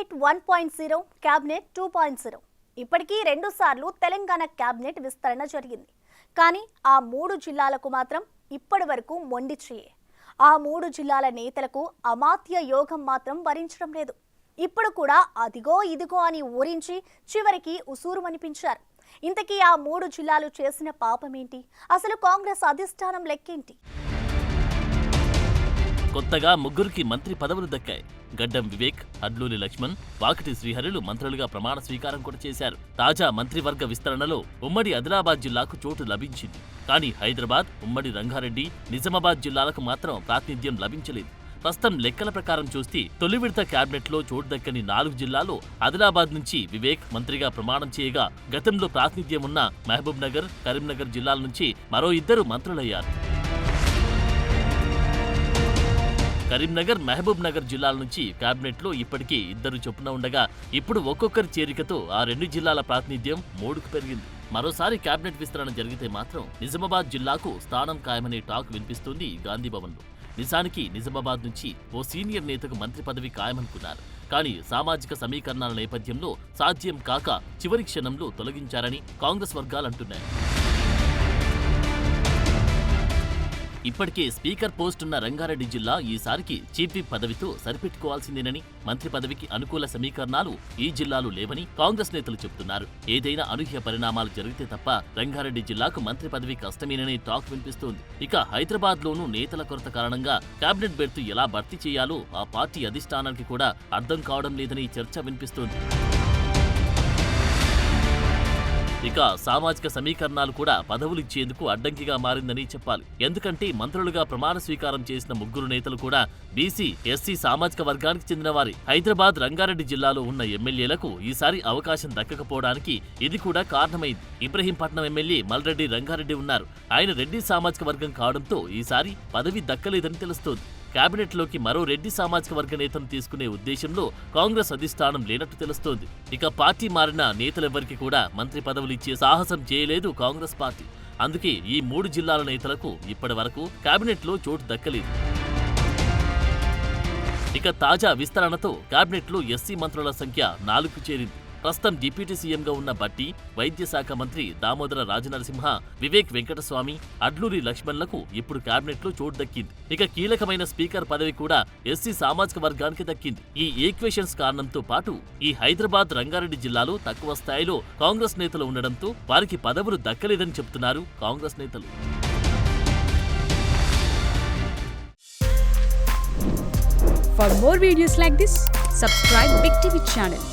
Cabinet 1.0, cabinet 2.0 ఇప్పటికీ 2 సార్లు Telangana cabinet విస్తరణ జరిగింది. కానీ ఆ 3 జిల్లాలకు మాత్రం ఇప్పటివరకు మొండి చెయ్యే. ఆ 3 జిల్లాల నేతలకు అమాత్య యోగం మాత్రం భరించడం లేదు. ఇప్పుడు కూడా అదిగో ఇదిగో అని ఊరించి చివరికి ఉసూరుమనిపించారు. ఇంతకీ ఆ 3 జిల్లాలు చేసిన పాపమేంటి? అసలు కాంగ్రెస్ అధిష్టానం లెక్కేంటి? కొత్తగా ముగ్గురికి మంత్రి పదవులు దక్కాయి. గడ్డం వివేక్, అడ్లూరి లక్ష్మణ్, వాకిటి శ్రీహరులు మంత్రులుగా ప్రమాణ స్వీకారం కూడా చేశారు. తాజా మంత్రివర్గ విస్తరణలో ఉమ్మడి ఆదిలాబాద్ జిల్లాకు చోటు లభించింది. కానీ హైదరాబాద్, ఉమ్మడి రంగారెడ్డి, నిజామాబాద్ జిల్లాలకు మాత్రం ప్రాతినిధ్యం లభించలేదు. ప్రస్తుతం లెక్కల ప్రకారం చూస్తే తొలి విడత క్యాబినెట్లో చోటు దక్కని 4 జిల్లాల్లో ఆదిలాబాద్ నుంచి వివేక్ మంత్రిగా ప్రమాణం చేయగా, గతంలో ప్రాతినిధ్యం ఉన్న మహబూబ్ నగర్, కరీంనగర్ జిల్లాల నుంచి మరో 2 మంత్రులయ్యారు. కరీంనగర్, మహబూబ్ నగర్ జిల్లాల నుంచి క్యాబినెట్లో ఇప్పటికీ 2 చొప్పున ఉండగా, ఇప్పుడు ఒక్కొక్కరి చేరికతో ఆ 2 జిల్లాల ప్రాతినిధ్యం 3కు పెరిగింది. మరోసారి క్యాబినెట్ విస్తరణ జరిగితే మాత్రం నిజామాబాద్ జిల్లాకు స్థానం ఖాయమనే టాక్ వినిపిస్తోంది గాంధీభవన్లో. నిజానికి నిజామాబాద్ నుంచి ఓ సీనియర్ నేతకు మంత్రి పదవి ఖాయమనుకున్నారు. కానీ సామాజిక సమీకరణాల నేపథ్యంలో సాధ్యం కాక చివరి క్షణంలో తొలగించారని కాంగ్రెస్ వర్గాలంటున్నాయి. ఇప్పటికే స్పీకర్ పోస్ట్ ఉన్న రంగారెడ్డి జిల్లా ఈసారికి చీఫ్ విప్ పదవితో సరిపెట్టుకోవాల్సిందేనని, మంత్రి పదవికి అనుకూల సమీకరణాలు ఈ జిల్లాలో లేవని కాంగ్రెస్ నేతలు చెబుతున్నారు. ఏదైనా అనూహ్య పరిణామాలు జరిగితే తప్ప రంగారెడ్డి జిల్లాకు మంత్రి పదవి కష్టమేనని టాక్ వినిపిస్తోంది. ఇక హైదరాబాద్ లోనూ నేతల కొరత కారణంగా కేబినెట్ బెర్త్ ఎలా భర్తీ చేయాలో ఆ పార్టీ అధిష్టానానికి కూడా అర్థం కావడం లేదని చర్చ వినిపిస్తోంది. ఇక సామాజిక సమీకరణాలు కూడా పదవులిచ్చేందుకు అడ్డంకిగా మారిందని చెప్పాలి. ఎందుకంటే మంత్రులుగా ప్రమాణ స్వీకారం చేసిన 3 నేతలు కూడా బీసీ, ఎస్సీ సామాజిక వర్గానికి చెందినవారే. హైదరాబాద్, రంగారెడ్డి జిల్లాలో ఉన్న ఎమ్మెల్యేలకు ఈసారి అవకాశం దక్కకపోవడానికి ఇది కూడా కారణమైంది. ఇబ్రహీంపట్నం ఎమ్మెల్యే మల్రెడ్డి రంగారెడ్డి ఉన్నారు. ఆయన రెడ్డి సామాజిక వర్గం కావడంతో ఈసారి పదవి దక్కలేదని తెలుస్తోంది. కేబినెట్లోకి మరో రెడ్డి సామాజిక వర్గ నేతను తీసుకునే ఉద్దేశంలో కాంగ్రెస్ అధిష్టానం లేనట్టు తెలుస్తోంది. ఇక పార్టీ మారిన నేతలెవ్వరికి కూడా మంత్రి పదవులు ఇచ్చే సాహసం చేయలేదు కాంగ్రెస్ పార్టీ. అందుకే ఈ 3 జిల్లాల నేతలకు ఇప్పటి వరకు కేబినెట్లో చోటు దక్కలేదు. ఇక తాజా విస్తరణతో కేబినెట్లో ఎస్సీ మంత్రుల సంఖ్య 4కు చేరింది. ప్రస్తుతం డిప్యూటీ సీఎంగా ఉన్న బట్టి, వైద్య శాఖ మంత్రి దామోదర రాజనరసింహ, వివేక్ వెంకటస్వామి, అడ్లూరి లక్ష్మణ్లకు ఇప్పుడు కేబినెట్లో చోటు దక్కింది. ఇక కీలకమైన స్పీకర్ పదవి కూడా ఎస్సీ సామాజిక వర్గానికి దక్కింది. ఈ ఈక్వేషన్స్ కారణంతో పాటు ఈ హైదరాబాద్, రంగారెడ్డి జిల్లాలో తక్కువ స్థాయిలో కాంగ్రెస్ నేతలు ఉండడంతో వారికి పదవులు దక్కలేదని చెబుతున్నారు కాంగ్రెస్ నేతలు. For more videos like this, subscribe Big TV channel.